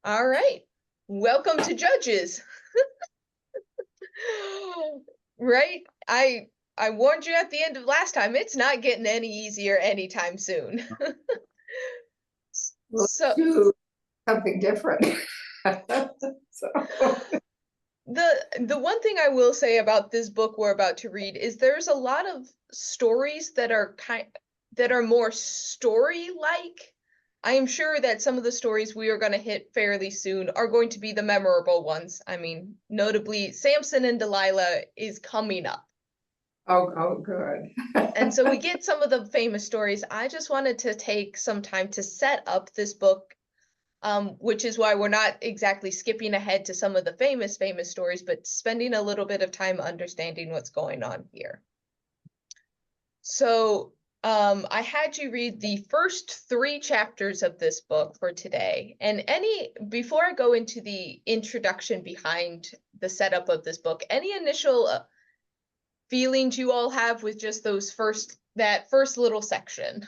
All right. Welcome to Judges. Right? I warned you at the end of last time, it's not getting any easier anytime soon. Let's So do something different. So, the one thing I will say about this book we're about to read is there's a lot of stories that are more story-like. I am sure that some of the stories we are going to hit fairly soon are going to be the memorable ones. I mean, notably, Samson and Delilah is coming up. oh, good. And so we get some of the famous stories. I just wanted to take some time to set up this book, which is why we're not exactly skipping ahead to some of the famous stories, but spending a little bit of time understanding what's going on here. So I had you read the first 3 chapters of this book for today. And before I go into the introduction behind the setup of this book, any initial feelings you all have with just that first little section?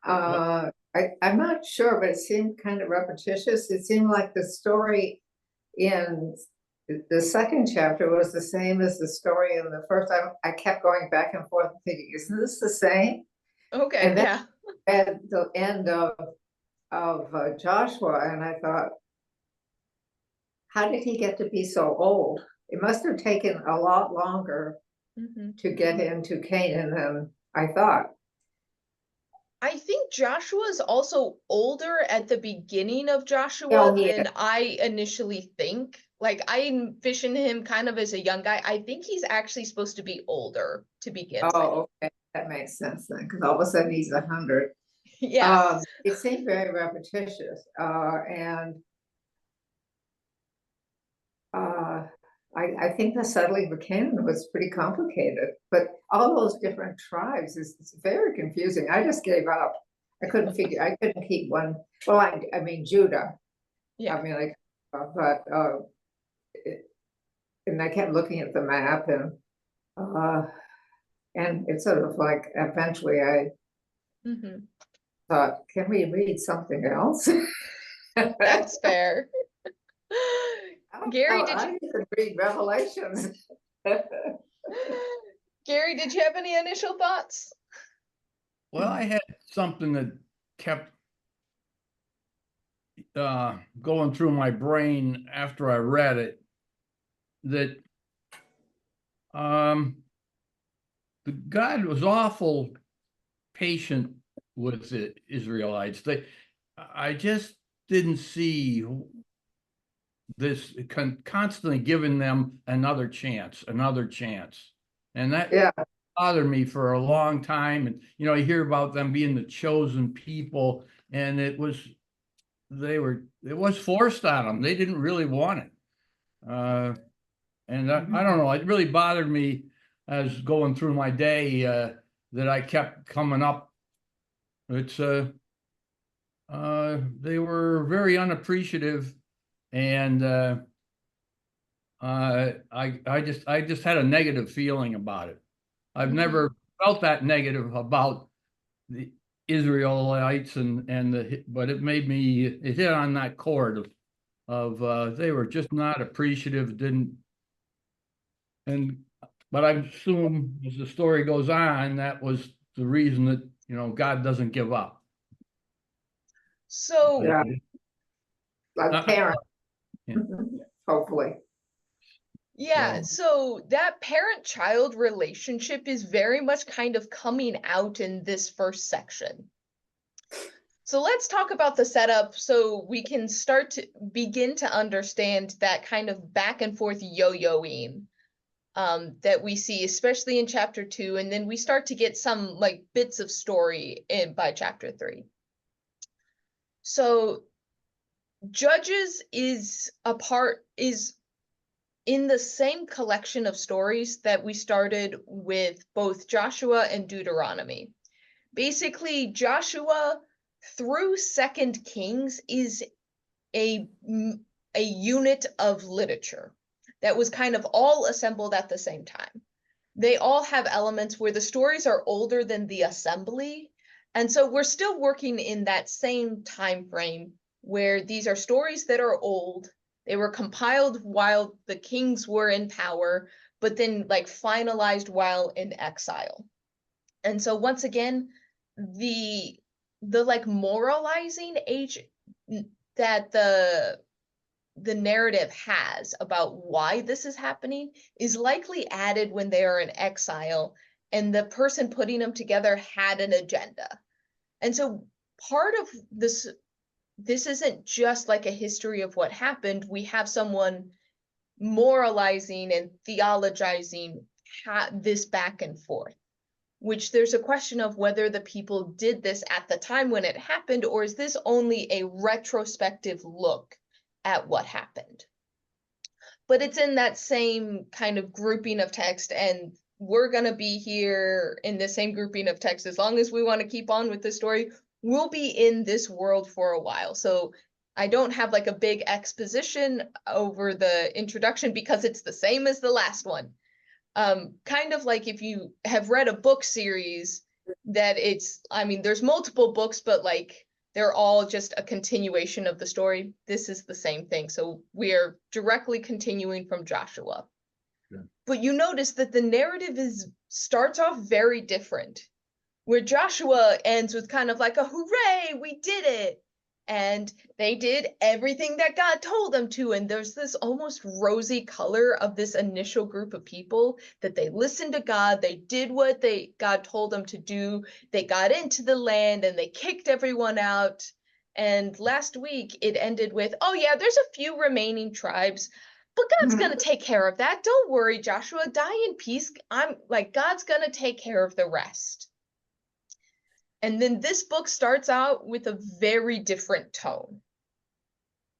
I'm not sure, but it seemed kind of repetitious. It seemed like the story in the second chapter was the same as the story in the first. I kept going back and forth thinking, isn't this the same? Okay, And then yeah. at the end of Joshua, and I thought, how did he get to be so old? It must have taken a lot longer to get into Canaan than I thought. I think Joshua's also older at the beginning of Joshua Oh, yeah. than I initially think. Like, I envision him kind of as a young guy. I think he's actually supposed to be older to begin with. Oh, okay. That makes sense then, because all of a sudden he's 100. Yeah. It seemed very repetitious, and I think the settling of Canaan was pretty complicated. But all those different tribes is very confusing. I just gave up. I couldn't keep one. Well, I mean Judah. Yeah. I mean, like, but and I kept looking at the map, and it's sort of like eventually I thought, can we read something else? That's fair. Gary, did I you can read Revelations. Gary, did you have any initial thoughts? Well, I had something that kept going through my brain after I read it, that the God was awful patient with the Israelites. I just didn't see this constantly giving them another chance, and that bothered me for a long time. And you hear about them being the chosen people, and it was forced on them. They didn't really want it. And I don't know, it really bothered me as going through my day, that I kept coming up. It's they were very unappreciative, and I just had a negative feeling about it. I've never felt that negative about the Israelites, but it hit on that chord of they were just not appreciative, but I assume as the story goes on, that was the reason that God doesn't give up. So Yeah, like parents, Yeah. hopefully. yeah, so that parent-child relationship is very much kind of coming out in this first section. So let's talk about the setup so we can start to begin to understand that kind of back and forth yo-yoing that we see, especially in chapter 2, and then we start to get some like bits of story by chapter 3. So Judges is in the same collection of stories that we started with both Joshua and Deuteronomy. Basically, Joshua through 2nd Kings is a unit of literature that was kind of all assembled at the same time. They all have elements where the stories are older than the assembly, And so we're still working in that same time frame where these are stories that are old. They were compiled while the kings were in power, but then like finalized while in exile. And so once again, the like moralizing age that the narrative has about why this is happening is likely added when they are in exile and the person putting them together had an agenda. And so part of this isn't just like a history of what happened. We have someone moralizing and theologizing this back and forth, which there's a question of whether the people did this at the time when it happened, or is this only a retrospective look at what happened? But it's in that same kind of grouping of text, and we're going to be here in the same grouping of text as long as we want to keep on with the story. We'll be in this world for a while. So I don't have like a big exposition over the introduction because it's the same as the last one. Kind of like if you have read a book series that there's multiple books, but like they're all just a continuation of the story. This is the same thing. So we are directly continuing from Joshua. Yeah. But you notice that the narrative starts off very different, where Joshua ends with kind of like a hooray, we did it. And they did everything that God told them to. And there's this almost rosy color of this initial group of people that they listened to God. They did what God told them to do. They got into the land and they kicked everyone out. And last week it ended with, oh yeah, there's a few remaining tribes, but God's going to take care of that. Don't worry, Joshua, die in peace. God's going to take care of the rest. And then this book starts out with a very different tone.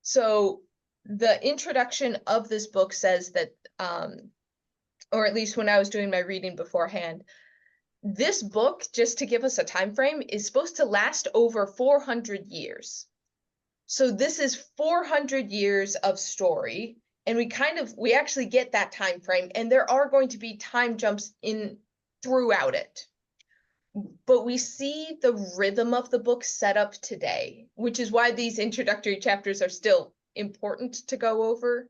So the introduction of this book says that, or at least when I was doing my reading beforehand, this book, just to give us a time frame, is supposed to last over 400 years. So this is 400 years of story, and we actually get that time frame, and there are going to be time jumps in throughout it. But we see the rhythm of the book set up today, which is why these introductory chapters are still important to go over.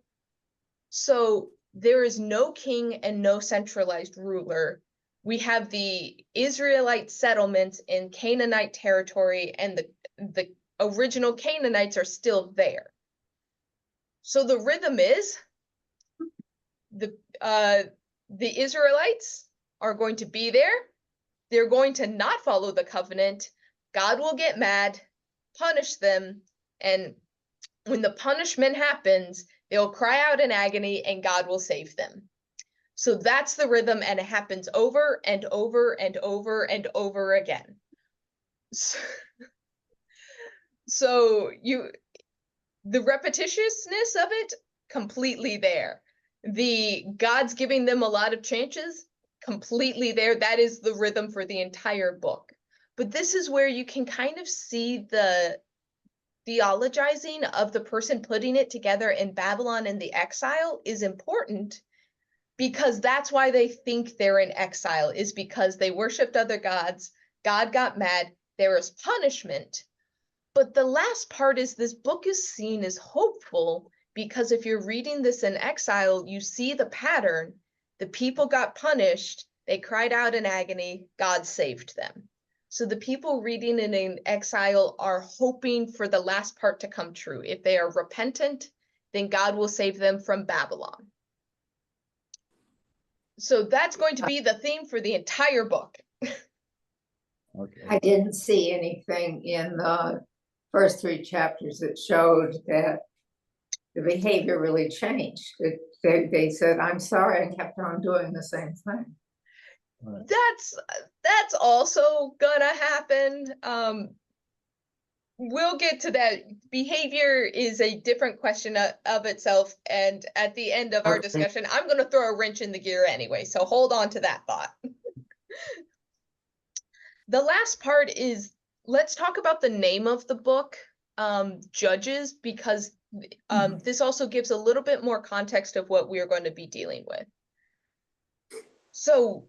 So there is no king and no centralized ruler. We have the Israelite settlements in Canaanite territory, and the original Canaanites are still there. So the rhythm is the Israelites are going to be there. They're going to not follow the covenant. God will get mad, punish them, and when the punishment happens, they'll cry out in agony and God will save them. So that's the rhythm, and it happens over and over and over and over again. So the repetitiousness of it, completely there. The God's giving them a lot of chances, completely there. That is the rhythm for the entire book. But this is where you can kind of see the theologizing of the person putting it together in Babylon in the exile is important, because that's why they think they're in exile, is because they worshiped other gods. God got mad. There is punishment. But the last part is this book is seen as hopeful, because if you're reading this in exile, you see the pattern. The people got punished, they cried out in agony, God saved them. So the people reading it in exile are hoping for the last part to come true. If they are repentant, then God will save them from Babylon. So that's going to be the theme for the entire book. Okay. I didn't see anything in the first 3 chapters that showed that the behavior really changed. They said, I'm sorry, I kept on doing the same thing. Right. That's also gonna happen. We'll get to that. Behavior is a different question of itself, and at the end of our discussion, I'm gonna throw a wrench in the gear anyway, so hold on to that thought. The last part is, let's talk about the name of the book, Judges, because this also gives a little bit more context of what we are going to be dealing with. So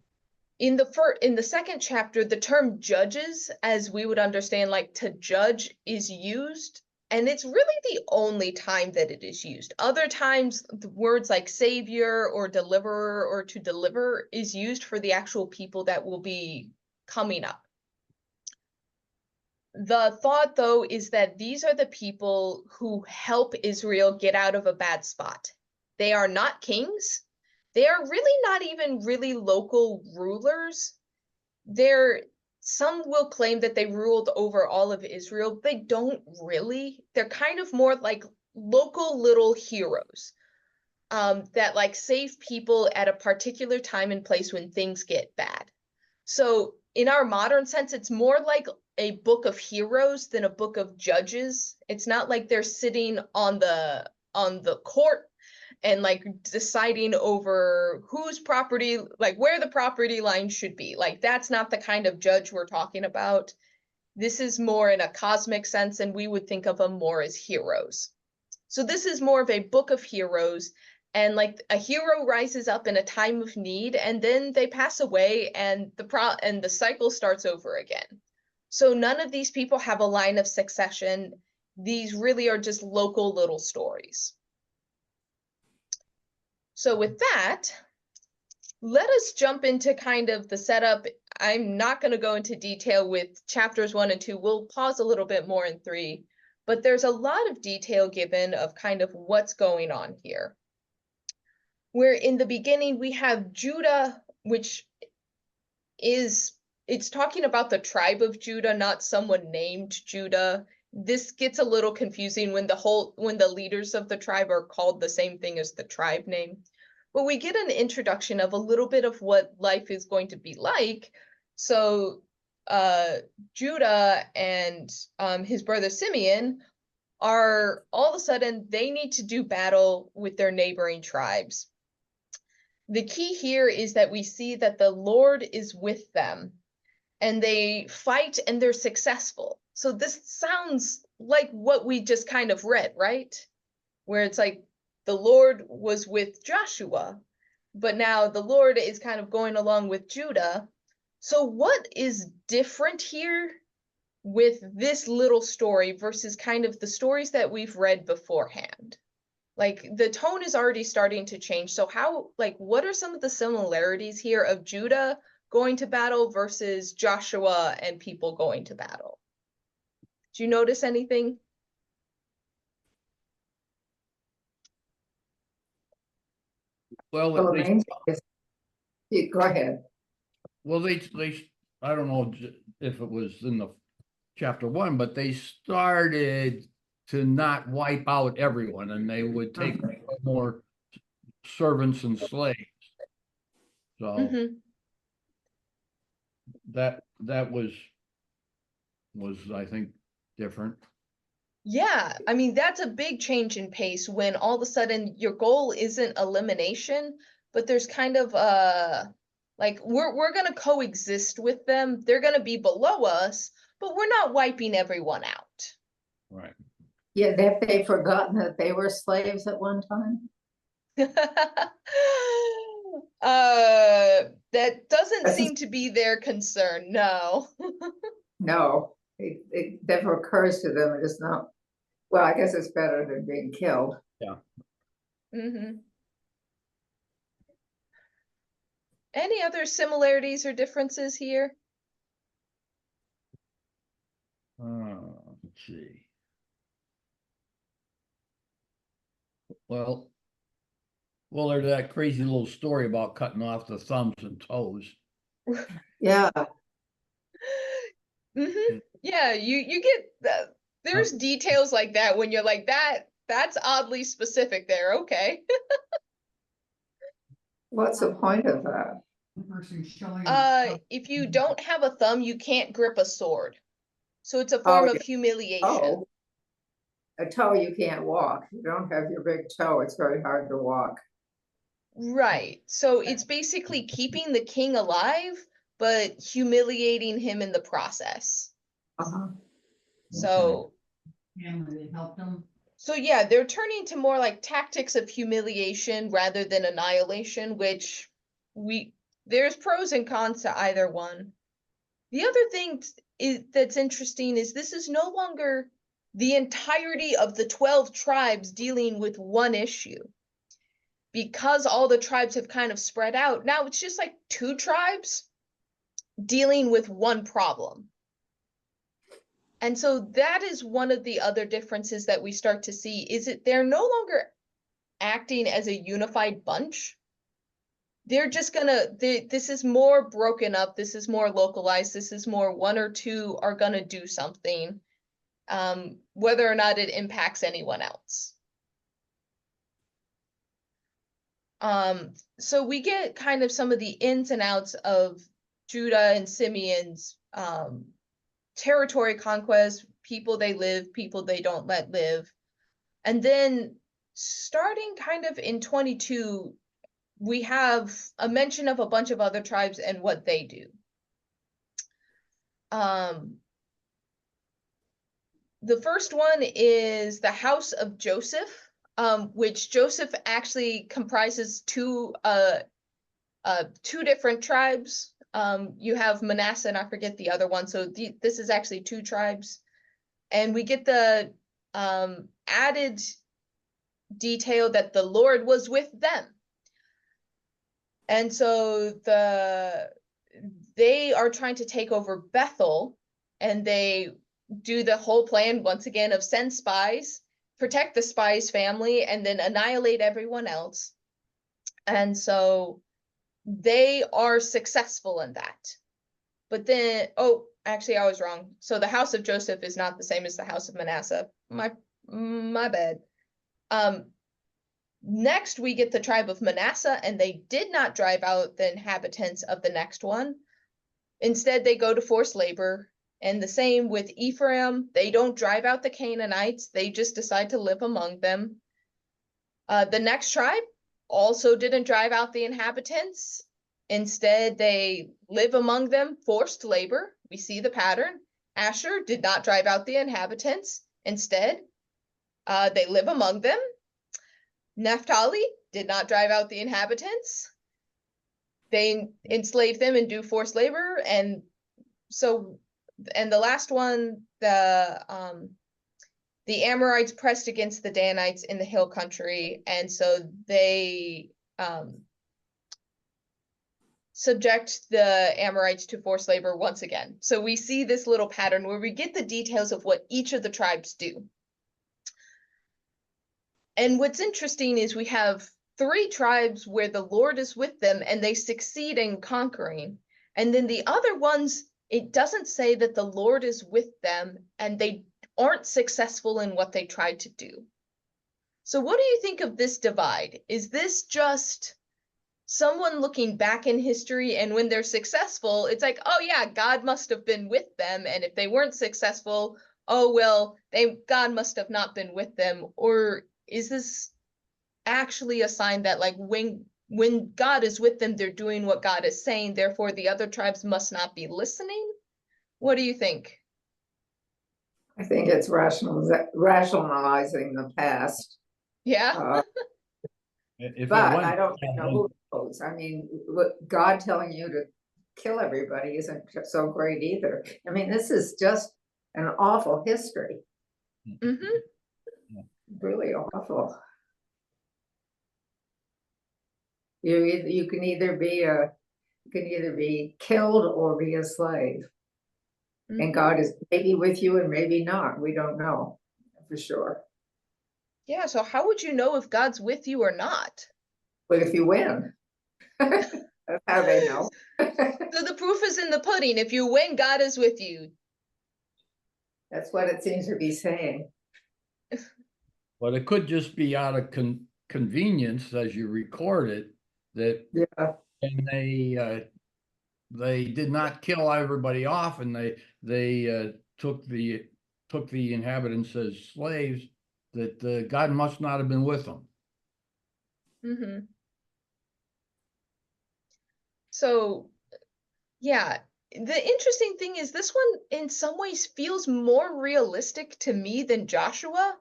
in the second chapter, the term judges, as we would understand, like to judge, is used, and it's really the only time that it is used. Other times, the words like savior or deliverer or to deliver is used for the actual people that will be coming up. The thought, though, is that these are the people who help Israel get out of a bad spot. They are not kings. They are really not even really local rulers. Some will claim that they ruled over all of Israel. They don't really. They're kind of more like local little heroes that like save people at a particular time and place when things get bad. So in our modern sense, it's more like a book of heroes than a book of judges. It's not like they're sitting on the court and like deciding over whose property, like where the property line should be. Like that's not the kind of judge we're talking about. This is more in a cosmic sense, and we would think of them more as heroes. So this is more of a book of heroes, and like a hero rises up in a time of need, and then they pass away, and the cycle starts over again. So none of these people have a line of succession. These really are just local little stories. So with that, let us jump into kind of the setup. I'm not going to go into detail with chapters 1 and 2. We'll pause a little bit more in 3, but there's a lot of detail given of kind of what's going on here. Where in the beginning we have Judah, which it's talking about the tribe of Judah, not someone named Judah. This gets a little confusing when the leaders of the tribe are called the same thing as the tribe name. But we get an introduction of a little bit of what life is going to be like. So Judah and his brother Simeon are all of a sudden, they need to do battle with their neighboring tribes. The key here is that we see that the Lord is with them, and they fight and they're successful. So this sounds like what we just kind of read, right? Where it's like the Lord was with Joshua, but now the Lord is kind of going along with Judah. So what is different here with this little story versus kind of the stories that we've read beforehand? Like the tone is already starting to change. So what are some of the similarities here of Judah going to battle versus Joshua and people going to battle? Do you notice anything? Well, Well, the main thing is, go ahead. well, they I don't know if it was in the chapter 1, but they started to not wipe out everyone, and they would take more servants and slaves. So that was I think different. Yeah, I mean, that's a big change in pace when all of a sudden your goal isn't elimination, but there's kind of like we're gonna coexist with them. They're gonna be below us, but we're not wiping everyone out. Right. Yeah, have they forgotten that they were slaves at one time? That doesn't seem to be their concern, no. No, it never occurs to them. It is not. Well, I guess it's better than being killed. Yeah. Any other similarities or differences here? Let's see. Well, there's that crazy little story about cutting off the thumbs and toes. Yeah. Yeah, you get that. There's details like that when you're like that's oddly specific there. Okay. What's the point of that? If you don't have a thumb, you can't grip a sword. So it's a form of humiliation. Oh, a toe, you can't walk. You don't have your big toe, it's very hard to walk. Right. So it's basically keeping the king alive, but humiliating him in the process. So They helped them. So yeah, they're turning to more like tactics of humiliation rather than annihilation, which there's pros and cons to either one. The other thing that's interesting is this is no longer the entirety of the 12 tribes dealing with one issue. Because all the tribes have kind of spread out, now it's just like 2 tribes dealing with one problem. And so that is one of the other differences that we start to see, is that they're no longer acting as a unified bunch. They're just this is more broken up, this is more localized, this is more 1 or 2 are gonna do something, whether or not it impacts anyone else. So we get kind of some of the ins and outs of Judah and Simeon's territory conquest, people they live, people they don't let live. And then starting kind of in 22, we have a mention of a bunch of other tribes and what they do. The first one is the house of Joseph, which Joseph actually comprises two different tribes. You have Manasseh and I forget the other one. So this is actually 2 tribes. And we get the added detail that the Lord was with them. And so they are trying to take over Bethel, and they do the whole plan once again of send spies, protect the spies' family, and then annihilate everyone else. And so they are successful in that. But then, oh, actually, I was wrong. So the house of Joseph is not the same as the house of Manasseh. My bad. Next, we get the tribe of Manasseh, and they did not drive out the inhabitants of the next one. Instead, they go to forced labor. And the same with Ephraim. They don't drive out the Canaanites. They just decide to live among them. The next tribe also didn't drive out the inhabitants. Instead, they live among them, forced labor. We see the pattern. Asher did not drive out the inhabitants. Instead, they live among them. Naphtali did not drive out the inhabitants. They enslave them and do forced labor. And so, and the last one, the Amorites pressed against the Danites in the hill country. And so they subject the Amorites to forced labor once again. So we see this little pattern where we get the details of what each of the tribes do. And what's interesting is we have 3 tribes where the Lord is with them and they succeed in conquering. And then the other ones, it doesn't say that the Lord is with them and they aren't successful in what they tried to do. So what do you think of this divide? Is this just someone looking back in history, and when they're successful, it's like, oh yeah, God must have been with them, and if they weren't successful, oh well, God must have not been with them? Or is this actually a sign that like when God is with them, they're doing what God is saying, therefore the other tribes must not be listening? What do you think? I think it's rationalizing the past. Yeah. But I don't know who knows. I mean, God telling you to kill everybody isn't so great either. I mean, this is just an awful history. Mm-hmm. Really awful. You can either be killed or be a slave. Mm-hmm. And God is maybe with you and maybe not. We don't know for sure. Yeah, so how would you know if God's with you or not? But if you win, that's how they know. So the proof is in the pudding. If you win, God is with you. That's what it seems to be saying. But it could just be out of convenience as you record it that yeah. And they did not kill everybody off, and they took the inhabitants as slaves. That God must not have been with them. Mm-hmm. So, yeah, the interesting thing is this one in some ways feels more realistic to me than Joshua,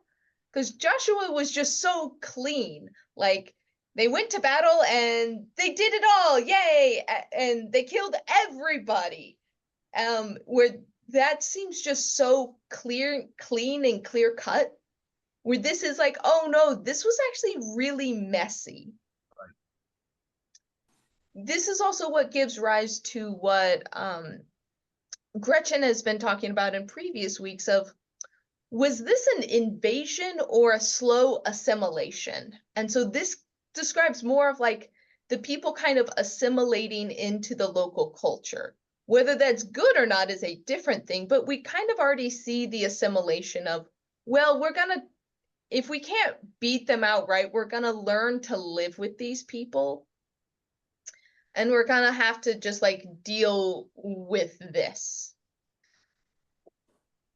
because Joshua was just so clean. Like They went to battle and they did it all, yay! And they killed everybody. Where that seems just so clean and clear cut. Where this is like, oh no, this was actually really messy. Right. This is also what gives rise to what Gretchen has been talking about in previous weeks of, was this an invasion or a slow assimilation? And so this describes more of like the people kind of assimilating into the local culture. Whether that's good or not is a different thing, but we kind of already see the assimilation of, well, we're gonna, if we can't beat them outright, we're gonna learn to live with these people. And we're gonna have to just like deal with this.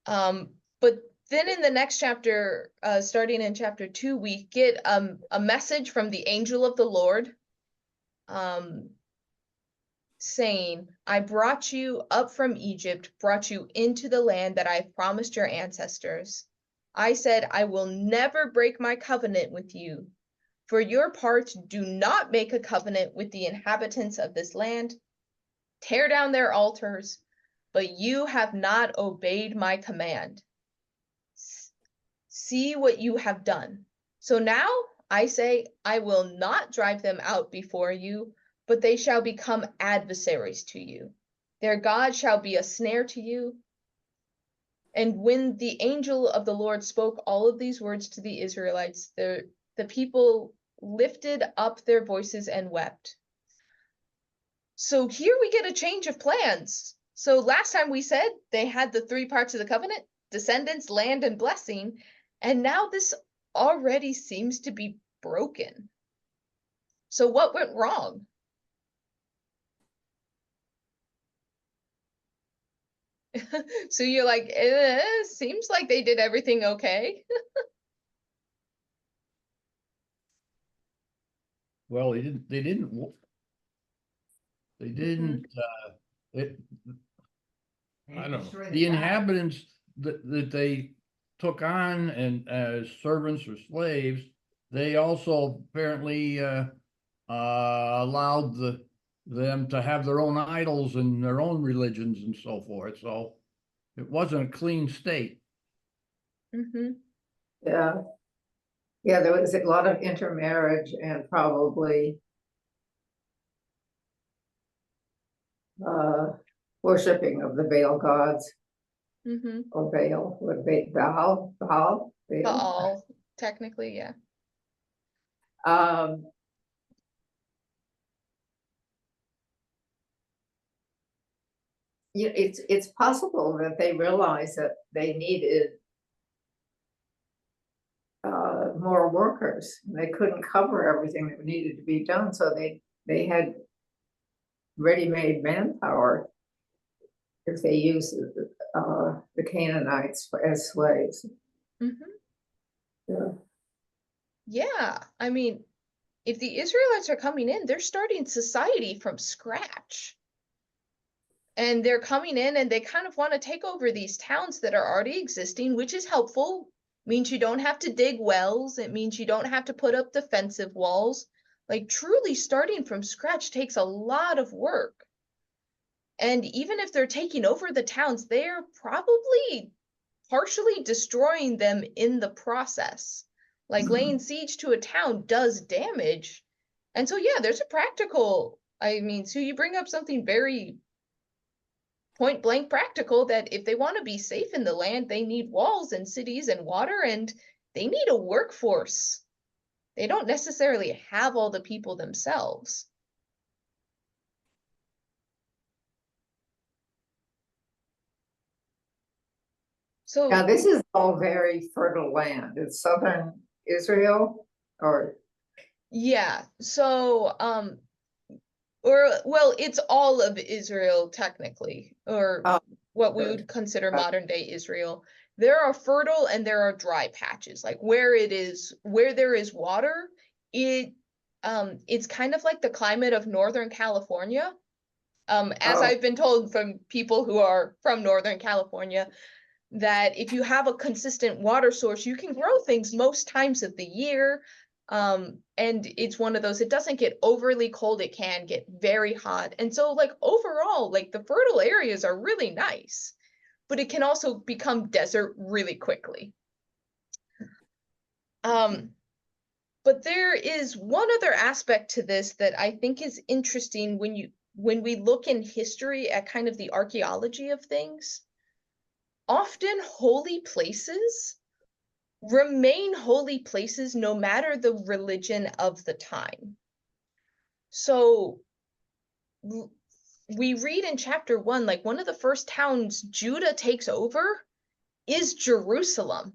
But then in the next chapter, starting in chapter 2, we get a message from the angel of the Lord, saying, I brought you up from Egypt, brought you into the land that I promised your ancestors. I said, I will never break my covenant with you. For your part, do not make a covenant with the inhabitants of this land. Tear down their altars, but you have not obeyed my command. See what you have done. So now I say, I will not drive them out before you, but they shall become adversaries to you. Their God shall be a snare to you. And when the angel of the Lord spoke all of these words to the Israelites, the people lifted up their voices and wept. So here we get a change of plans. So last time we said they had the 3 parts of the covenant, descendants, land, and blessing. And now this already seems to be broken. So what went wrong? So you're like, seems like they did everything okay. Well, they didn't, I don't know, the inhabitants that they took on and as servants or slaves, they also apparently allowed them to have their own idols and their own religions and so forth. So it wasn't a clean state. Mm-hmm. Yeah. Yeah, there was a lot of intermarriage and probably worshiping of the Baal gods. Mm-hmm. Or Baal, what Baal? Baal, technically, yeah. Yeah, it's possible that they realized that they needed more workers. They couldn't cover everything that needed to be done, so they had ready-made manpower if they used the Canaanites as slaves. Mm-hmm. Yeah. Yeah, I mean, if the Israelites are coming in, they're starting society from scratch. And they're coming in and they kind of want to take over these towns that are already existing, which is helpful. Means you don't have to dig wells. It means you don't have to put up defensive walls. Like truly starting from scratch takes a lot of work. And even if they're taking over the towns, they're probably partially destroying them in the process. Like laying siege to a town does damage. And so, yeah, there's a practical, I mean, so you bring up something very point blank practical that if they want to be safe in the land, they need walls and cities and water, and they need a workforce. They don't necessarily have all the people themselves. So now this is all very fertile land. It's southern Israel, or yeah, so or well, it's all of Israel technically, or what we would consider modern day Israel. There are fertile and there are dry patches. Like where there is water, it's kind of like the climate of Northern California. As I've been told from people who are from Northern California, that if you have a consistent water source, you can grow things most times of the year. And it's one of those, it doesn't get overly cold, it can get very hot. And so like overall, like the fertile areas are really nice, but it can also become desert really quickly. But there is one other aspect to this that I think is interesting when we look in history at kind of the archaeology of things. Often holy places remain holy places no matter the religion of the time. So we read in chapter 1, like one of the first towns Judah takes over is Jerusalem.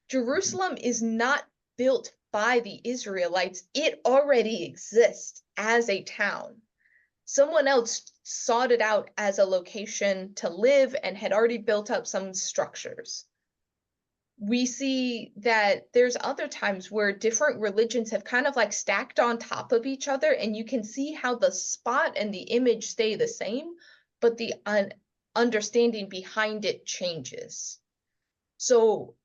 Jerusalem is not built by the Israelites. It already exists as a town. Someone else sought it out as a location to live and had already built up some structures. We see that there's other times where different religions have kind of like stacked on top of each other, and you can see how the spot and the image stay the same, but the understanding behind it changes. So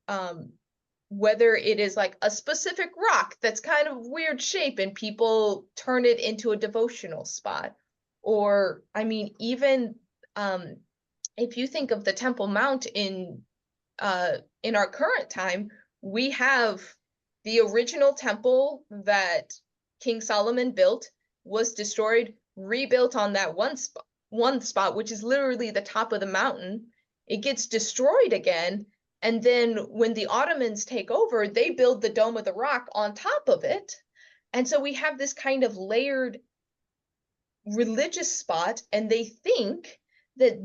whether it is like a specific rock that's kind of weird shape and people turn it into a devotional spot, or I mean, even if you think of the Temple Mount in our current time, we have the original temple that King Solomon built was destroyed, rebuilt on that one spot, which is literally the top of the mountain. It gets destroyed again. And then when the Ottomans take over, they build the Dome of the Rock on top of it. And so we have this kind of layered religious spot, and they think that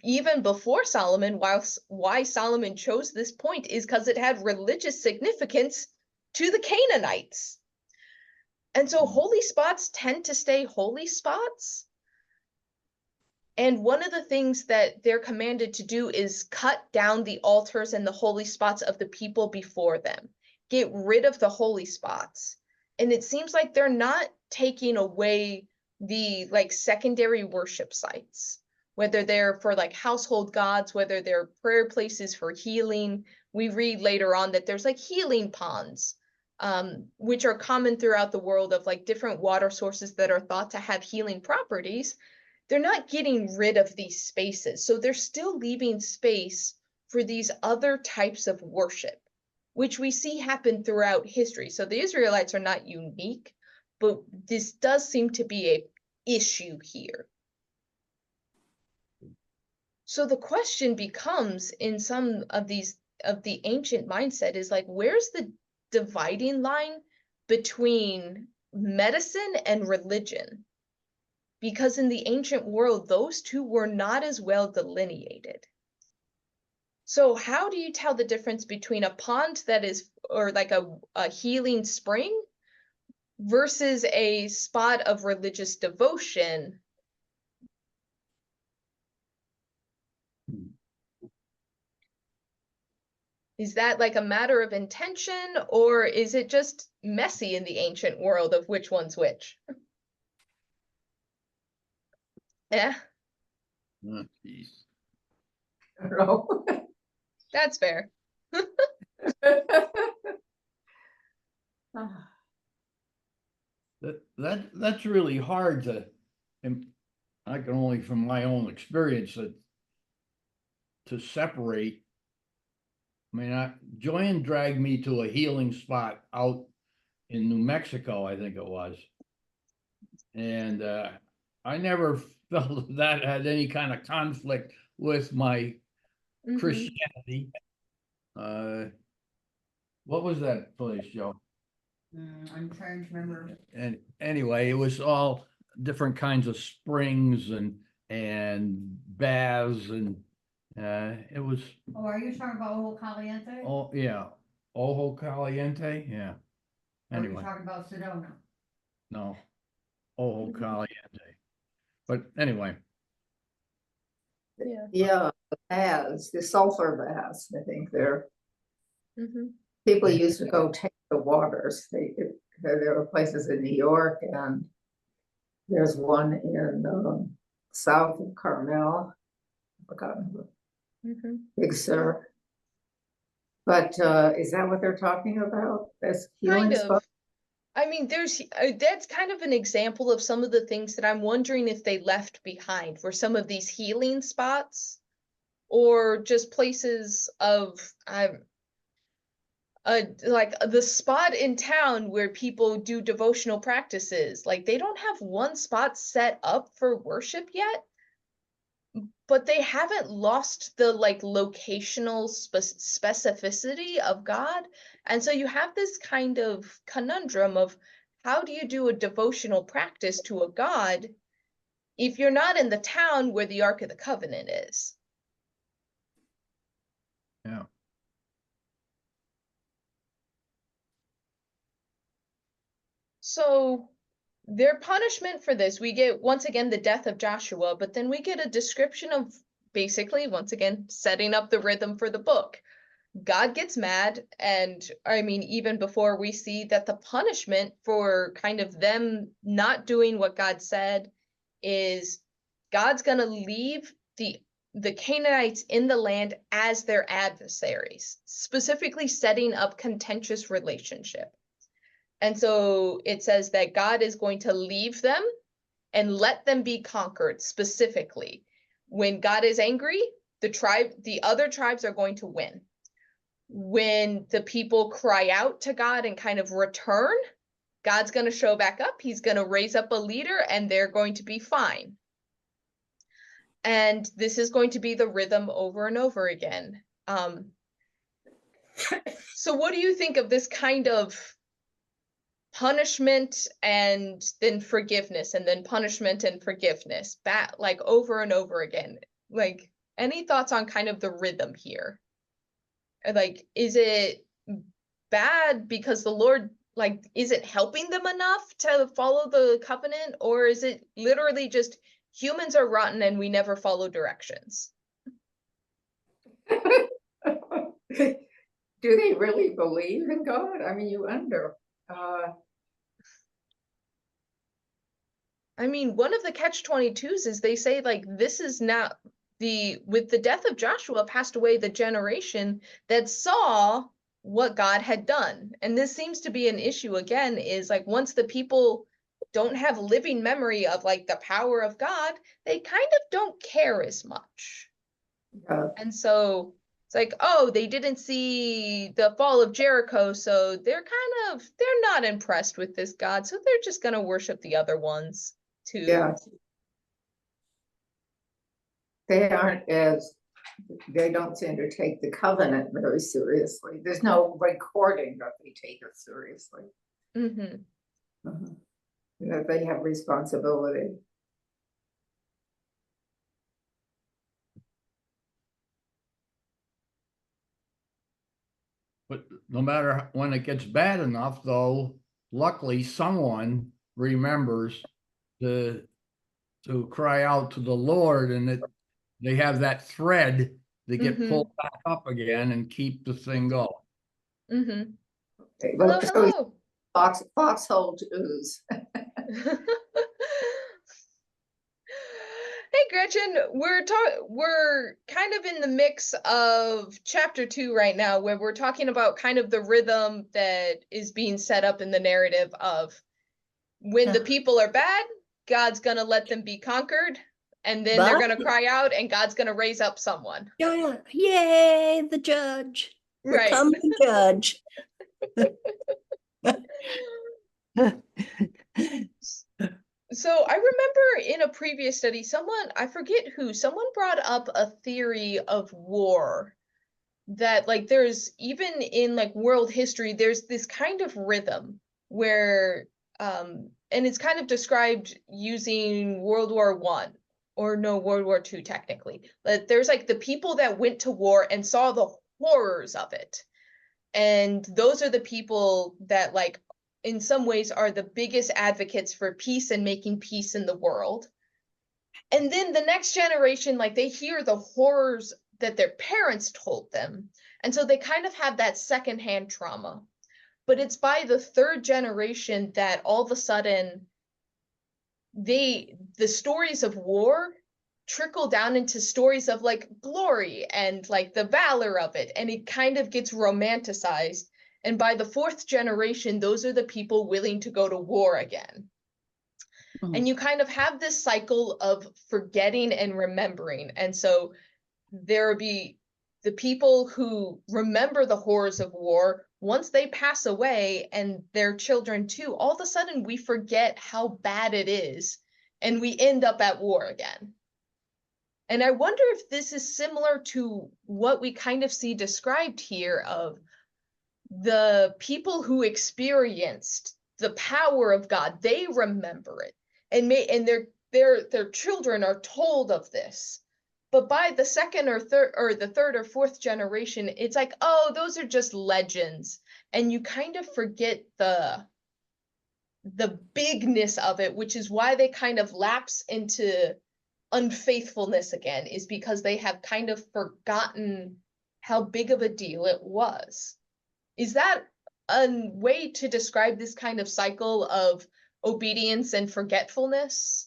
even before Solomon, why Solomon chose this point is because it had religious significance to the Canaanites. And so holy spots tend to stay holy spots. And one of the things that they're commanded to do is cut down the altars and the holy spots of the people before them. Get rid of the holy spots. And it seems like they're not taking away the like secondary worship sites, whether they're for like household gods, whether they're prayer places for healing. We read later on that there's like healing ponds, which are common throughout the world, of like different water sources that are thought to have healing properties. They're not getting rid of these spaces. So they're still leaving space for these other types of worship, which we see happen throughout history. So the Israelites are not unique, but this does seem to be an issue here. So the question becomes in some of these of the ancient mindset is like, where's the dividing line between medicine and religion? Because in the ancient world, those two were not as well delineated. So how do you tell the difference between a pond that is, or like a healing spring versus a spot of religious devotion? Is that like a matter of intention, or is it just messy in the ancient world of which one's which? Yeah. Oh, geez. I don't know. That's fair. That's really hard to, and I can only from my own experience to separate. I mean, Joanne dragged me to a healing spot out in New Mexico, I think it was. And I never felt that had any kind of conflict with my Christianity. What was that place, Joe? I'm trying to remember. And anyway, it was all different kinds of springs and baths, and it was. Oh, are you talking about Ojo Caliente? Oh yeah, Ojo Caliente, yeah. Or are you Anyway, talking about Sedona? no, Ojo Caliente. But anyway, Yeah. Yeah, the baths, the sulfur baths, I think they're, Mm-hmm. people used to go take the waters. There were places in New York, and there's one in south of Carmel. I've forgotten, Mm-hmm. Big Sur. But is that what they're talking about? That's healing Kind of. spot? I mean, there's that's kind of an example of some of the things that I'm wondering if they left behind were some of these healing spots or just places of like the spot in town where people do devotional practices. Like they don't have one spot set up for worship yet, but they haven't lost the like locational specificity of God. And so you have this kind of conundrum of how do you do a devotional practice to a God if you're not in the town where the Ark of the Covenant is? Yeah. So their punishment for this, we get once again the death of Joshua, but then we get a description of basically, once again, setting up the rhythm for the book. God gets mad, and I mean, even before we see that the punishment for kind of them not doing what God said is God's gonna leave the Canaanites in the land as their adversaries, specifically setting up contentious relationship. And so it says that God is going to leave them and let them be conquered specifically. When God is angry, the other tribes are going to win. When the people cry out to God and kind of return, God's going to show back up. He's going to raise up a leader and they're going to be fine. And this is going to be the rhythm over and over again. So what do you think of this kind of punishment and then forgiveness and then punishment and forgiveness like over and over again? Like, any thoughts on kind of the rhythm here? Like, is it bad because the Lord, like, is it helping them enough to follow the covenant, or is it literally just humans are rotten and we never follow directions? Do they really believe in God? I mean, you wonder. I mean, one of the catch-22s is they say, like, this is not with the death of Joshua passed away the generation that saw what God had done. And this seems to be an issue again, is like once the people don't have living memory of like the power of God, they kind of don't care as much. And so it's like, oh, they didn't see the fall of Jericho, so they're not impressed with this God, so they're just gonna worship the other ones too. Yeah. They don't seem to take the covenant very seriously. There's no recording that they take it seriously. That they have responsibility. But no matter when it gets bad enough, though, luckily someone remembers to cry out to the Lord, and they have that thread to get pulled back up again and keep the thing going. Okay, Hello, so hello. Foxhole Jews. Hey Gretchen, we're kind of in the mix of chapter 2 right now, where we're talking about kind of the rhythm that is being set up in the narrative of when the people are bad, God's gonna let them be conquered, and then they're gonna cry out and God's gonna raise up someone. Yay, the judge. Here Right. comes the judge. So I remember in a previous study, I forget who, someone brought up a theory of war that like there's even in like world history, there's this kind of rhythm where and it's kind of described using World War I, or no, World War II technically. But there's like the people that went to war and saw the horrors of it. And those are the people that like in some ways are the biggest advocates for peace and making peace in the world. And then the next generation, like they hear the horrors that their parents told them. And so they kind of have that secondhand trauma. But it's by the third generation that all of a sudden the stories of war trickle down into stories of like glory and like the valor of it. And it kind of gets romanticized. And by the fourth generation, those are the people willing to go to war again. And you kind of have this cycle of forgetting and remembering. And so there will be the people who remember the horrors of war. Once they pass away, and their children too, all of a sudden we forget how bad it is, and we end up at war again. And I wonder if this is similar to what we kind of see described here of the people who experienced the power of God. They remember it, and their children are told of this. But by the second or third, or the third or fourth generation, it's like, oh, those are just legends. And you kind of forget the bigness of it, which is why they kind of lapse into unfaithfulness again, is because they have kind of forgotten how big of a deal it was. Is that a way to describe this kind of cycle of obedience and forgetfulness?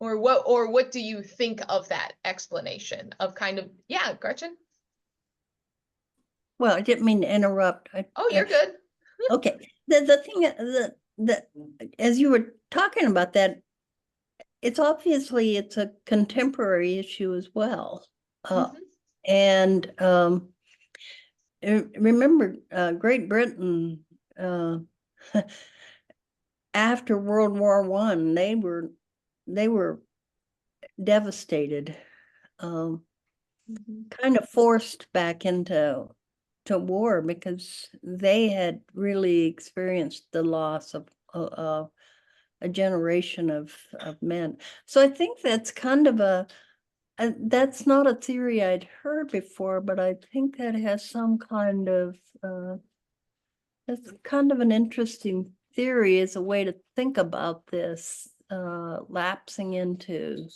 Or what do you think of that explanation of kind of, yeah, Gretchen? Well, I didn't mean to interrupt. Oh, you're good. Okay. The thing as you were talking about that, it's a contemporary issue as well. And remember, Great Britain, after World War I, they were devastated, kind of forced back into war because they had really experienced the loss of a generation of men. So I think that's kind of that's not a theory I'd heard before, but I think that has some kind of that's kind of an interesting theory as a way to think about this, lapsing into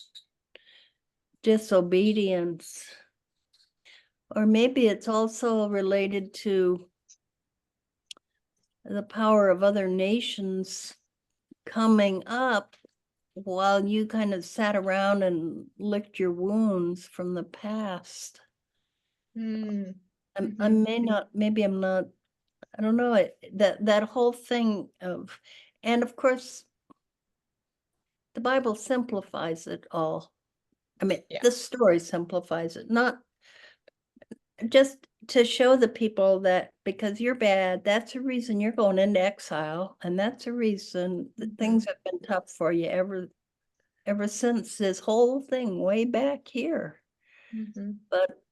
disobedience. Or maybe it's also related to the power of other nations coming up while you kind of sat around and licked your wounds from the past. I may not, maybe I'm not, I don't know, that whole thing of, and of course, the Bible simplifies it all. I mean, the story simplifies it, not just to show the people that because you're bad, that's a reason you're going into exile. And that's a reason that things have been tough for you ever since this whole thing way back here. But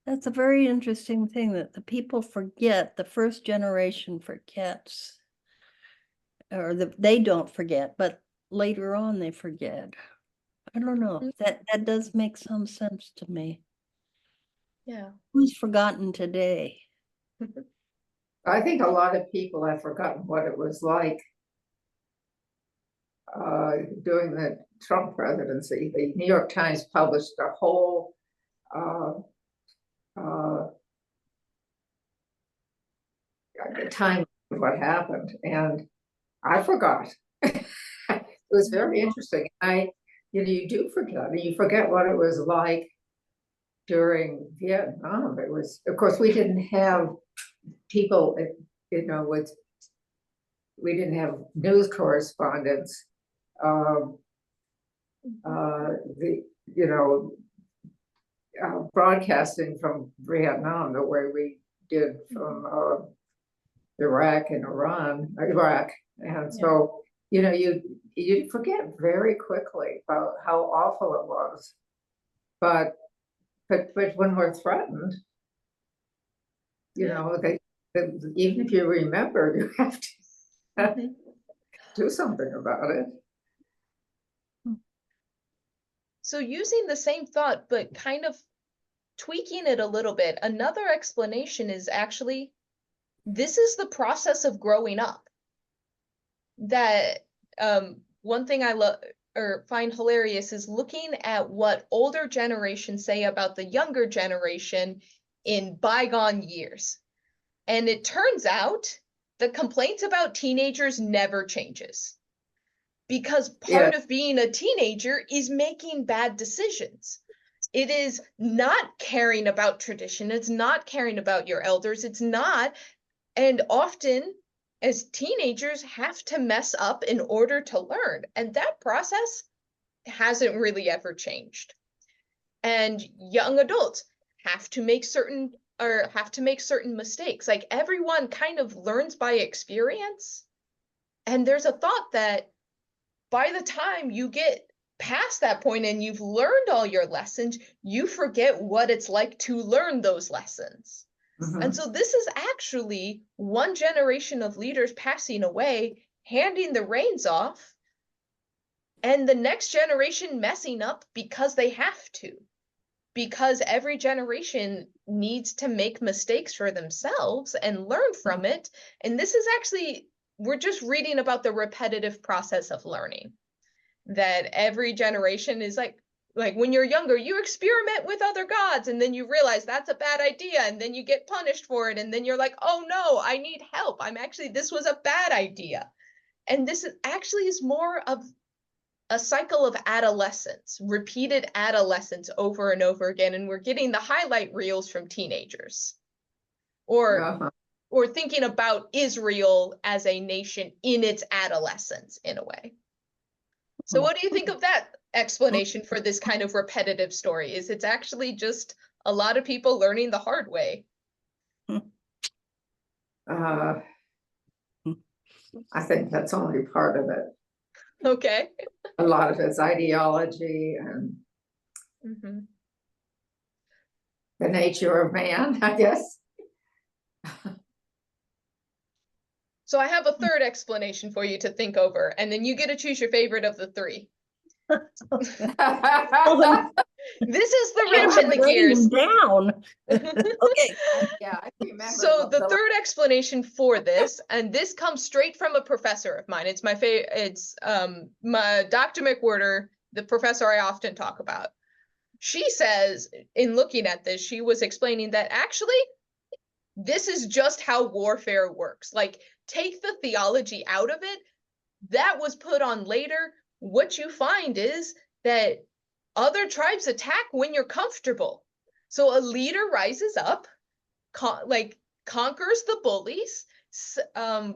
that's a very interesting thing that the people forget, the first generation forgets, or they don't forget, but later on they forget. I don't know. That does make some sense to me. Yeah. Who's forgotten today? I think a lot of people have forgotten what it was like during the Trump presidency. The New York Times published a whole time of what happened, and I forgot. It was very interesting. You do forget, and you forget what it was like during Vietnam. It was, of course, we didn't have people, we didn't have news correspondents. Broadcasting from Vietnam the way we did from Iraq, and so you forget very quickly about how awful it was. But when we're threatened, even if you remember, you have to do something about it. So using the same thought, but kind of tweaking it a little bit, another explanation is actually, this is the process of growing up. That one thing I love or find hilarious is looking at what older generations say about the younger generation in bygone years. And it turns out the complaints about teenagers never changes. Because part of being a teenager is making bad decisions. It is not caring about tradition. It's not caring about your elders. It's not. And often, as teenagers, have to mess up in order to learn. And that process hasn't really ever changed. And young adults have to make certain mistakes. Like everyone kind of learns by experience. And there's a thought that by the time you get past that point and you've learned all your lessons, you forget what it's like to learn those lessons. And so this is actually one generation of leaders passing away, handing the reins off, and the next generation messing up because they have to. Because every generation needs to make mistakes for themselves and learn from it. And this is actually, we're just reading about the repetitive process of learning. That every generation is like when you're younger, you experiment with other gods and then you realize that's a bad idea and then you get punished for it. And then you're like, oh no, I need help. This was a bad idea. And this is more of a cycle of adolescence, repeated adolescence over and over again. And we're getting the highlight reels from teenagers or thinking about Israel as a nation in its adolescence in a way. So what do you think of that explanation for this kind of repetitive story? Is it's actually just a lot of people learning the hard way? I think that's only part of it. Okay. A lot of it's ideology and the nature of man, I guess. So I have a third explanation for you to think over, and then you get to choose your favorite of the three. This is the wrench in the gears. Down. Okay. Yeah, I remember. So the third explanation for this, and this comes straight from a professor of mine. It's my favorite. It's my Dr. McWhorter, the professor I often talk about. She says, in looking at this, she was explaining that actually, this is just how warfare works. Like, take the theology out of it. That was put on later. What you find is that other tribes attack when you're comfortable. So a leader rises up, conquers the bullies.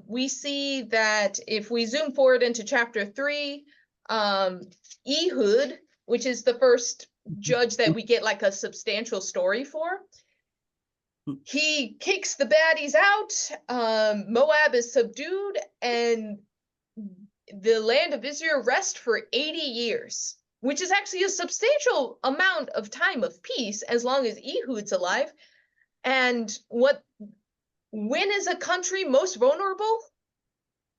We see that if we zoom forward into chapter 3, Ehud, which is the first judge that we get like a substantial story for, he kicks the baddies out. Moab is subdued, and the land of Israel rests for 80 years, which is actually a substantial amount of time of peace as long as Ehud's alive. And when is a country most vulnerable?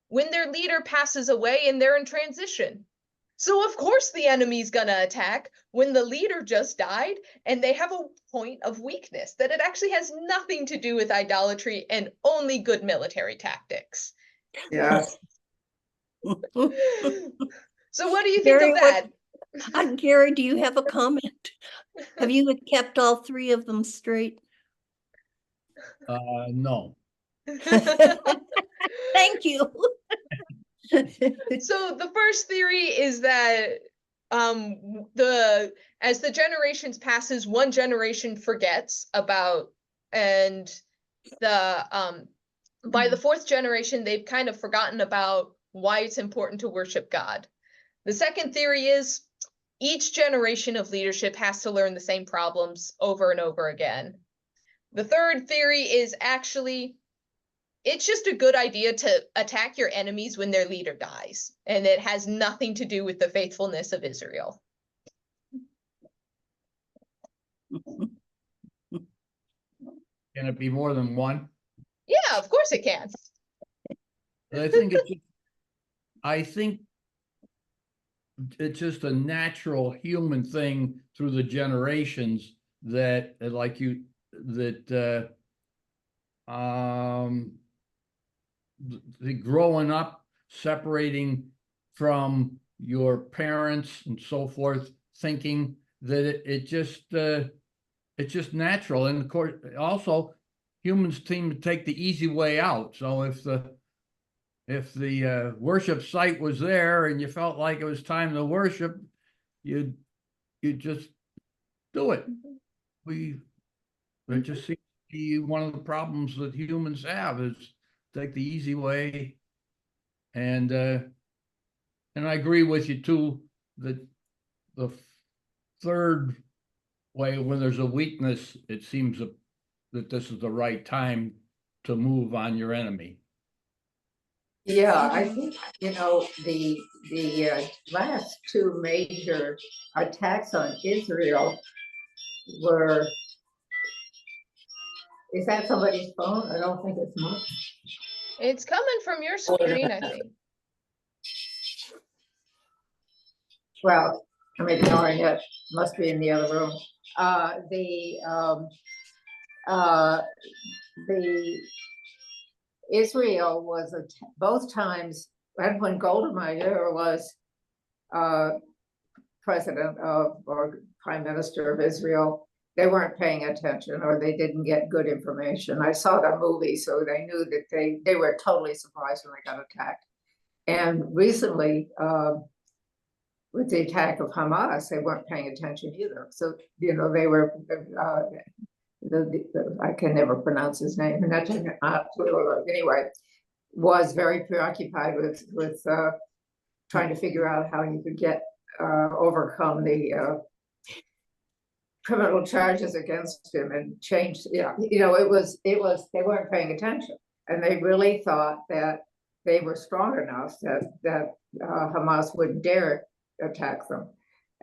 When their leader passes away and they're in transition. So of course the enemy's gonna attack when the leader just died and they have a point of weakness, that it actually has nothing to do with idolatry and only good military tactics. Yes. So what do you think of that? Gary, do you have a comment? Have you kept all three of them straight? No. Thank you. So the first theory is that as the generations passes, one generation forgets about, and by the fourth generation, they've kind of forgotten about why it's important to worship God. The second theory is each generation of leadership has to learn the same problems over and over again. The third theory is actually, it's just a good idea to attack your enemies when their leader dies, and it has nothing to do with the faithfulness of Israel. Can it be more than one? Yeah, of course it can. I think it's just a natural human thing through the generations that, the growing up, separating from your parents and so forth, thinking that it's just natural. And of course, also humans seem to take the easy way out. So if the worship site was there and you felt like it was time to worship, you'd just do it. It just seems to be one of the problems that humans have is take the easy way. And I agree with you too, that the third way, when there's a weakness, it seems that this is the right time to move on your enemy. Yeah, I think, the last two major attacks on Israel were, is that somebody's phone? I don't think it's mine. It's coming from your screen, I think. Well, I'm ignoring it, must be in the other room. The Israel was both times, and when Golda Meir was president of or prime minister of Israel, they weren't paying attention or they didn't get good information. I saw the movie, so they knew that they were totally surprised when they got attacked. And recently, with the attack of Hamas, they weren't paying attention either. So, they were, I can never pronounce his name, and anyway, was very preoccupied with trying to figure out how you could overcome the criminal charges against him and change. It was they weren't paying attention, and they really thought that they were strong enough that Hamas wouldn't dare attack them.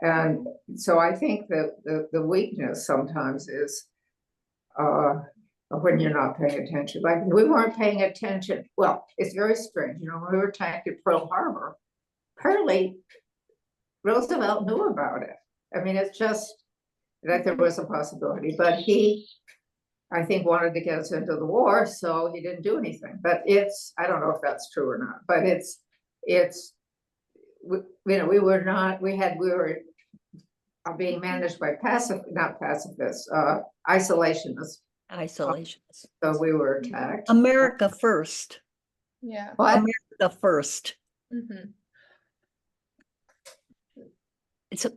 And so I think that the weakness sometimes is when you're not paying attention. Like we weren't paying attention. Well, it's very strange. When we were attacked at Pearl Harbor, apparently Roosevelt knew about it. I mean, it's just that there was a possibility, but he, I think, wanted to get us into the war, so he didn't do anything. But I don't know if that's true or not, but we were being managed by isolationists. Isolationists. So we were attacked. America first. Yeah. What? America first. Mm-hmm.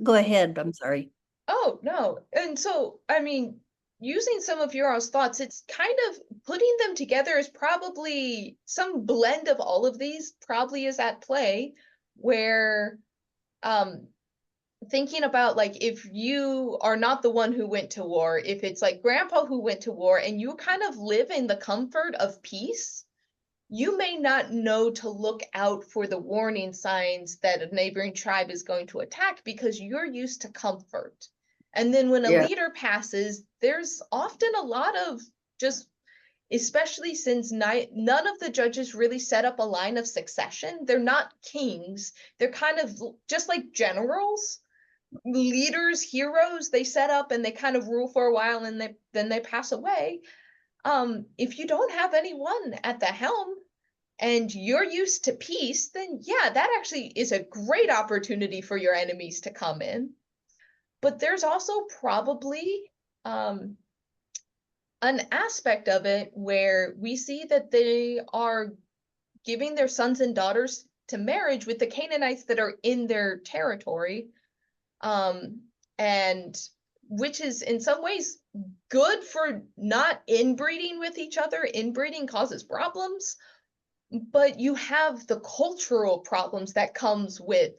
Go ahead. I'm sorry. Oh, no. And so, I mean, using some of your thoughts, it's kind of putting them together is probably some blend of all of these probably is at play, where thinking about like if you are not the one who went to war, if it's like grandpa who went to war and you kind of live in the comfort of peace, you may not know to look out for the warning signs that a neighboring tribe is going to attack because you're used to comfort. And then when a leader passes, there's often a lot of just, especially since none of the judges really set up a line of succession. They're not kings. They're kind of just like generals, leaders, heroes. They set up and they kind of rule for a while and then they pass away. If you don't have anyone at the helm and you're used to peace, then yeah, that actually is a great opportunity for your enemies to come in. But there's also probably an aspect of it where we see that they are giving their sons and daughters to marriage with the Canaanites that are in their territory, and which is in some ways good for not inbreeding with each other. Inbreeding causes problems, but you have the cultural problems that comes with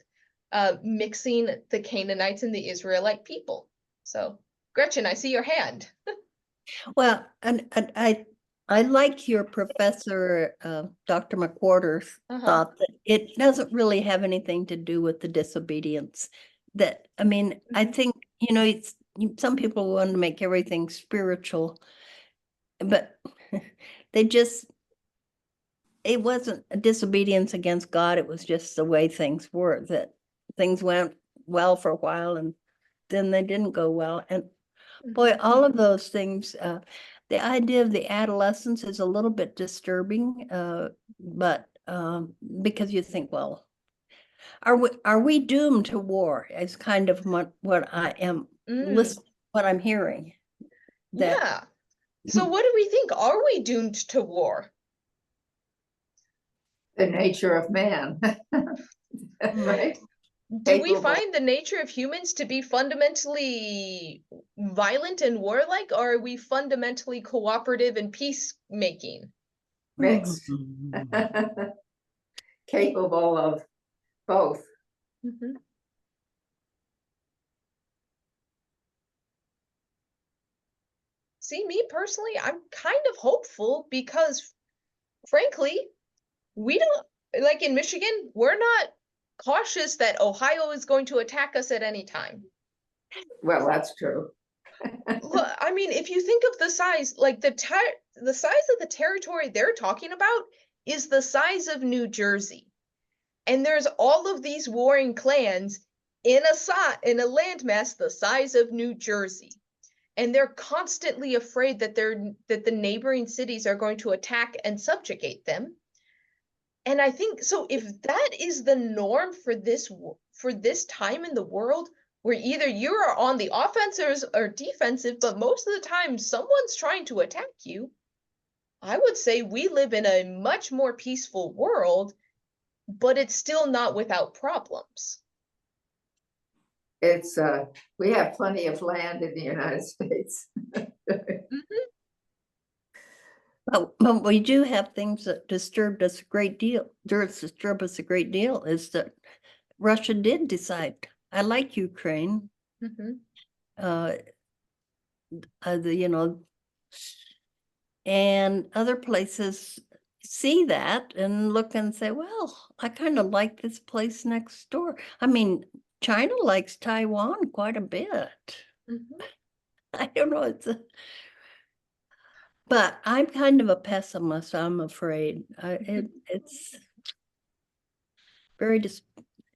mixing the Canaanites and the Israelite people. So, Gretchen, I see your hand. Well, and I like your professor, Dr. McWhorter's thought that it doesn't really have anything to do with the disobedience. That, I mean, I think, some people want to make everything spiritual, but it wasn't a disobedience against God. It was just the way things were, that things went well for a while and then they didn't go well. And boy, all of those things, the idea of the adolescence is a little bit disturbing, but because you think, well, are we doomed to war? Is kind of what I am listening, what I'm hearing. Yeah. So what do we think? Are we doomed to war? The nature of man, right? do we capable. find the nature of humans to be fundamentally violent and warlike, or are we fundamentally cooperative and peacemaking? Mixed. Capable of both. Mhm. See, me personally, I'm kind of hopeful because, frankly, we don't, like in Michigan, we're not cautious that Ohio is going to attack us at any time. Well, that's true. Look, I mean, if you think of the size, like the size of the territory they're talking about is the size of New Jersey. And there's all of these warring clans in a landmass the size of New Jersey. And they're constantly afraid that the neighboring cities are going to attack and subjugate them. And I think so if that is the norm for this time in the world, where either you are on the offensive or defensive, but most of the time someone's trying to attack you, I would say we live in a much more peaceful world, but it's still not without problems. It's we have plenty of land in the United States. But we do have things that disturb us a great deal. Is that Russia did decide, I like Ukraine. And other places see that and look and say, well, I kind of like this place next door. I mean, China likes Taiwan quite a bit. I don't know, but I'm kind of a pessimist, I'm afraid. It's very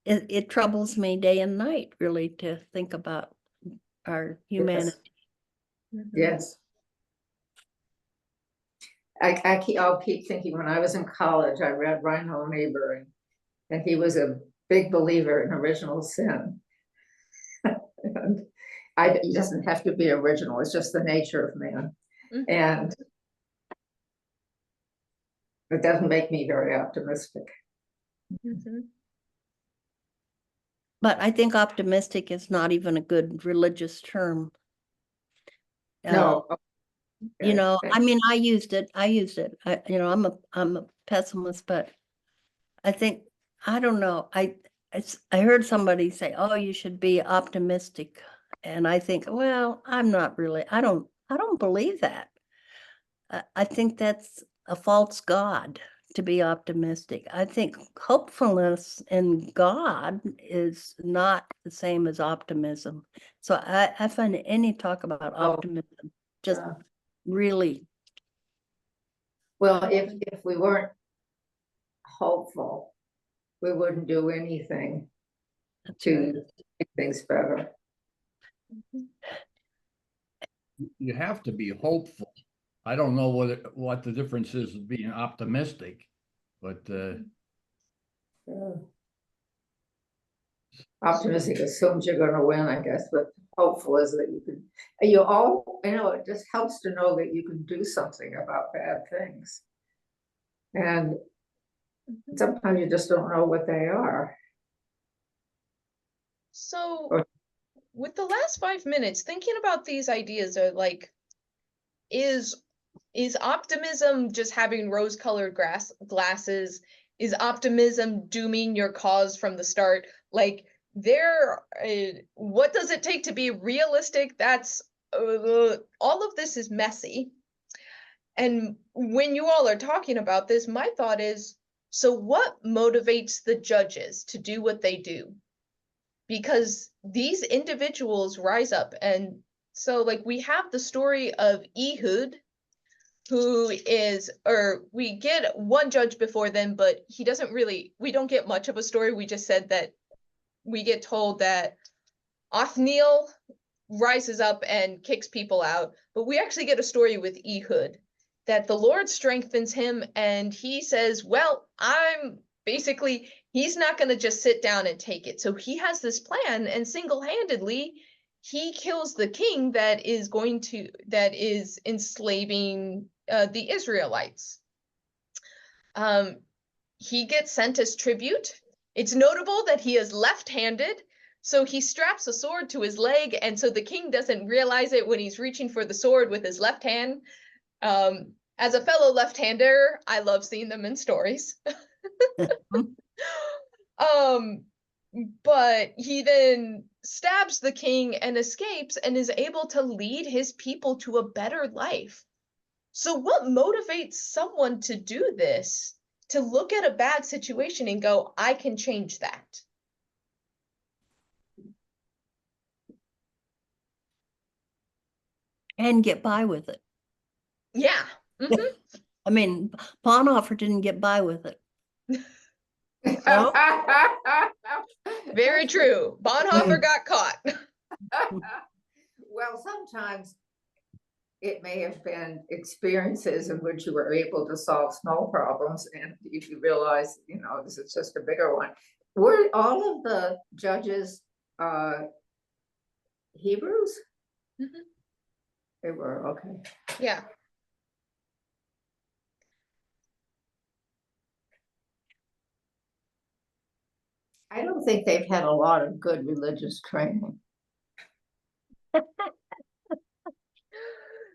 it troubles me day and night, really, to think about our humanity. Yes. I'll keep thinking, when I was in college, I read Reinhold Niebuhr, and he was a big believer in original sin. And he doesn't have to be original, it's just the nature of man. And it doesn't make me very optimistic. But I think optimistic is not even a good religious term. No. You know, I mean, I used it. I'm a pessimist, but I think, I don't know. I heard somebody say, oh, you should be optimistic. And I think, well, I'm not really, I don't believe that. I think that's a false god to be optimistic. I think hopefulness in God is not the same as optimism. So I find any talk about optimism just really. Well, if we weren't hopeful, we wouldn't do anything to make things better. You have to be hopeful. I don't know what the difference is of being optimistic, but Optimistic assumes you're going to win, I guess, but hopeful is that you can. It just helps to know that you can do something about bad things, and sometimes you just don't know what they are. So, with the last 5 minutes, thinking about these ideas are like, is optimism just having rose-colored glasses? Is optimism dooming your cause from the start? Like, what does it take to be realistic? That's all of this is messy. And when you all are talking about this, my thought is, so what motivates the judges to do what they do? Because these individuals rise up. And so, like, we have the story of Ehud, who is, or we get one judge before them, but we don't get much of a story. We just said that we get told that Othniel rises up and kicks people out, but we actually get a story with Ehud, that the Lord strengthens him, and he says, well, he's not going to just sit down and take it. So he has this plan, and single-handedly, he kills the king that is enslaving the Israelites. He gets sent as tribute, It's notable that he is left-handed, so he straps a sword to his leg, and so the king doesn't realize it when he's reaching for the sword with his left hand. As a fellow left-hander, I love seeing them in stories. But he then stabs the king and escapes and is able to lead his people to a better life. So what motivates someone to do this? To look at a bad situation and go, I can change that. And get by with it. Yeah. Mhm. I mean, Bonhoeffer didn't get by with it. Very true. Bonhoeffer got caught. Well, sometimes it may have been experiences in which you were able to solve small problems, and if you realize, you know, this is just a bigger one. Were all of the judges Hebrews? Mhm. They were, okay. Yeah. I don't think they've had a lot of good religious training.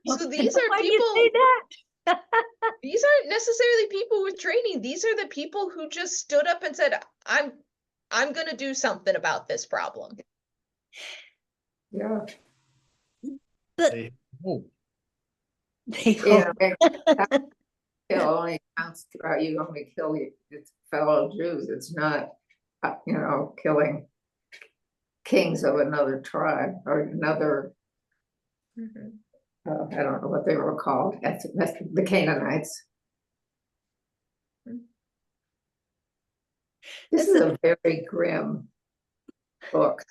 So these are Why do you say people, that? these aren't necessarily people with training. These are the people who just stood up and said, I'm going to do something about this problem. Yeah. But They hope. they Yeah. hope. It only counts, you only kill its fellow Jews. It's not, you know, killing kings of another tribe or another, Mhm. I don't know what they were called. That's the Canaanites. This is a very grim book.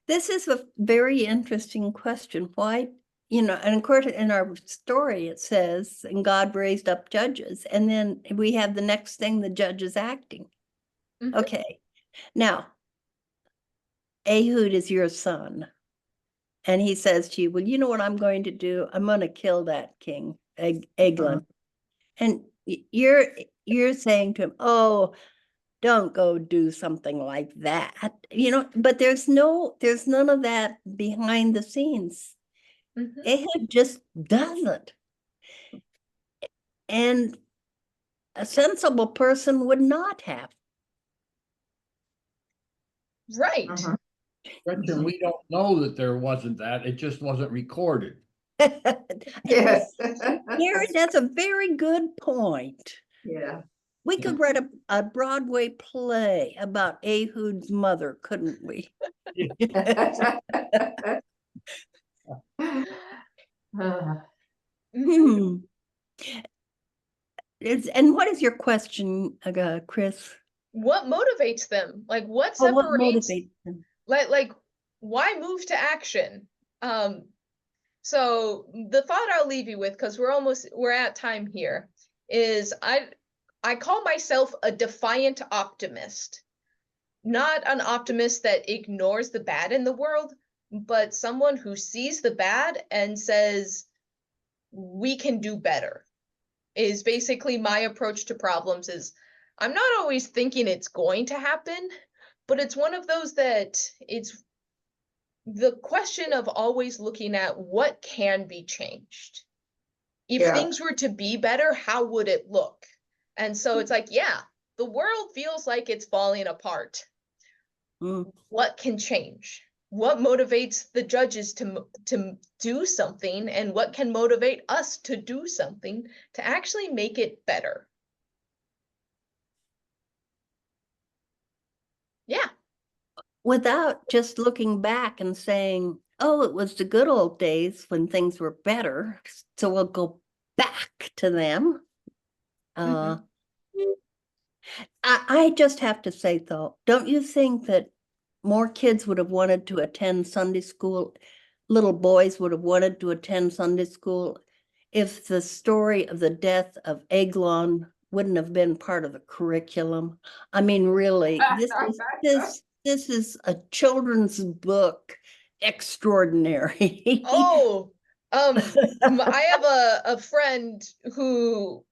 This is a very interesting question. Why, you know, and of course in our story it says, and God raised up judges, and then we have the next thing, the judges acting. Mhm. Okay, now, Ehud is your son. And he says to you, well, you know what I'm going to do? I'm going to kill that king, Eglon. And you're saying to him, oh, don't go do something like that. You know, but there's none of that behind the scenes. Mhm. Ehud just doesn't. And a sensible person would not have. Right. Gretchen, we don't know that there wasn't that. It just wasn't recorded. Yes. Gary, that's a very good point. Yeah. We could write a Broadway play about Ehud's mother, couldn't we? Mhm. And what is your question, Chris? What motivates them? Like what Oh, what separates, motivates them? like why move to action? So the thought I'll leave you with, because we're at time here, is I call myself a defiant optimist. Not an optimist that ignores the bad in the world, but someone who sees the bad and says, we can do better, is basically my approach to problems. Is I'm not always thinking it's going to happen, but it's one of those that it's the question of always looking at what can be changed. If Yeah. things were to be better, how would it look? And so it's like, yeah, the world feels like it's falling apart. What can change? What motivates the judges to do something, and what can motivate us to do something to actually make it better? Yeah. Without just looking back and saying, oh, it was the good old days when things were better, so we'll go back to them. I just have to say, though, don't you think that more kids would have wanted to attend Sunday school, little boys would have wanted to attend Sunday school if the story of the death of Eglon wouldn't have been part of the curriculum? I mean, really, this is a children's book extraordinary. Oh, I have a friend who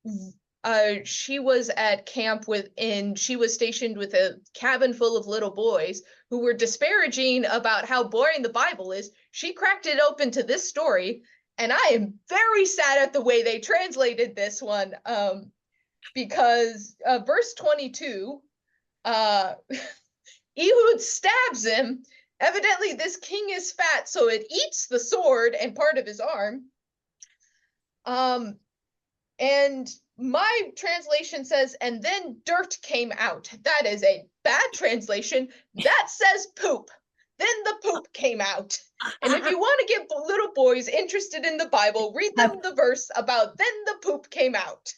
she was at camp she was stationed with a cabin full of little boys who were disparaging about how boring the Bible is. She cracked it open to this story, and I am very sad at the way they translated this one, because verse 22, Ehud stabs him. Evidently, this king is fat, so it eats the sword and part of his arm. And my translation says, and then dirt came out. That is a bad translation. That says poop. Then the poop came out. And if you want to get little boys interested in the Bible, read them the verse about then the poop came out.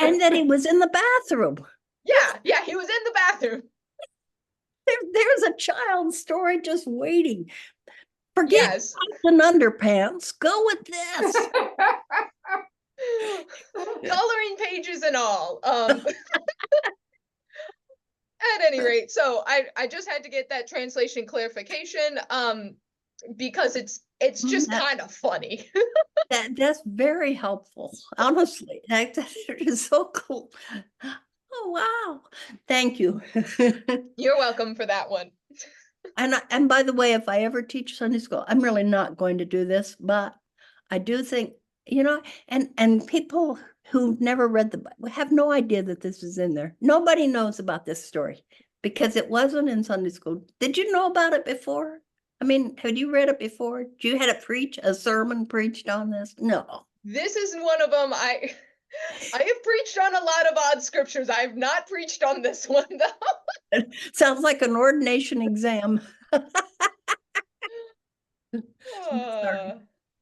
And then he was in the bathroom. Yeah, he was in the bathroom. There's a child's story just waiting. Forget Yes. the underpants. Go with this. Coloring pages and all. At any rate, so I just had to get that translation clarification, because it's just kind of funny. That's very helpful. Honestly, that is so cool. Oh wow! Thank you. You're welcome for that one. And by the way, if I ever teach Sunday school, I'm really not going to do this, but I do think, you know, and people who never read the Bible have no idea that this is in there. Nobody knows about this story because it wasn't in Sunday school. Did you know about it before? I mean, had you read it before? Did you had a sermon preached on this? No. This is one of them. I have preached on a lot of odd scriptures. I have not preached on this one though. Sounds like an ordination exam. All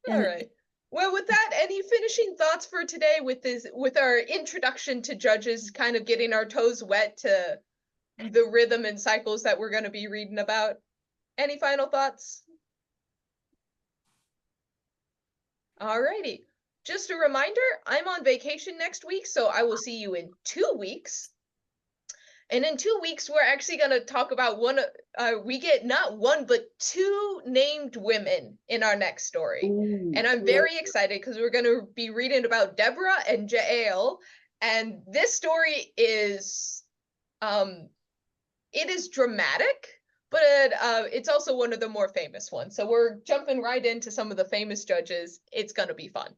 right. Well, with that, any finishing thoughts for today with our introduction to Judges, kind of getting our toes wet to the rhythm and cycles that we're going to be reading about? Any final thoughts? All righty. Just a reminder, I'm on vacation next week, so I will see you in 2 weeks. And in 2 weeks, we're actually going to talk about we get not one, but 2 named women in our next story. Ooh, and I'm very excited because we're going to be reading about Deborah and Jael. And this story is, it is dramatic, but it's also one of the more famous ones. So we're jumping right into some of the famous judges. It's going to be fun.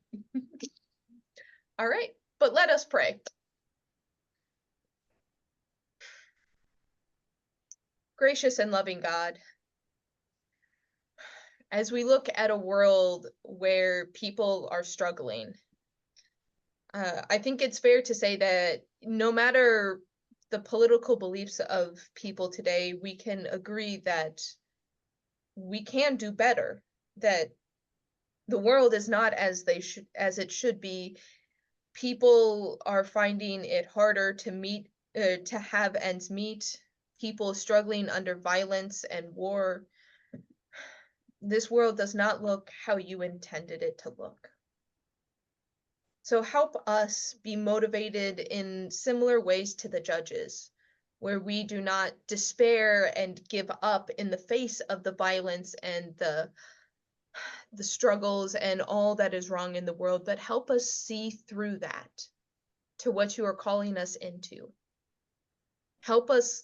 All right, but let us pray. Gracious and loving God, as we look at a world where people are struggling, I think it's fair to say that no matter the political beliefs of people today, we can agree that we can do better, that the world is not as it should be. People are finding it harder to have ends meet. People struggling under violence and war. This world does not look how you intended it to look. So help us be motivated in similar ways to the judges, where we do not despair and give up in the face of the violence and the struggles and all that is wrong in the world, but help us see through that to what you are calling us into. Help us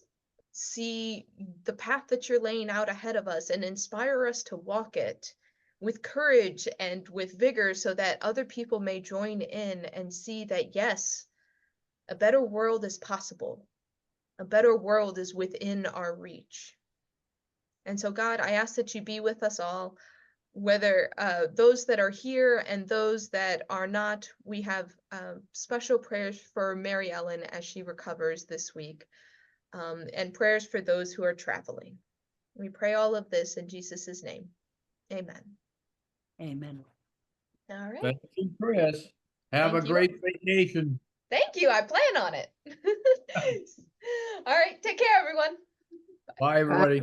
see the path that you're laying out ahead of us and inspire us to walk it with courage and with vigor so that other people may join in and see that, yes, a better world is possible. A better world is within our reach. And so, God, I ask that you be with us all, whether those that are here and those that are not. We have special prayers for Mary Ellen as she recovers this week. And prayers for those who are traveling. We pray all of this in Jesus' name. Amen. Amen. All right. Thank you, Chris. Have Thank a you. great vacation. Thank you. I plan on it. All right. Take care, everyone. Bye, everybody.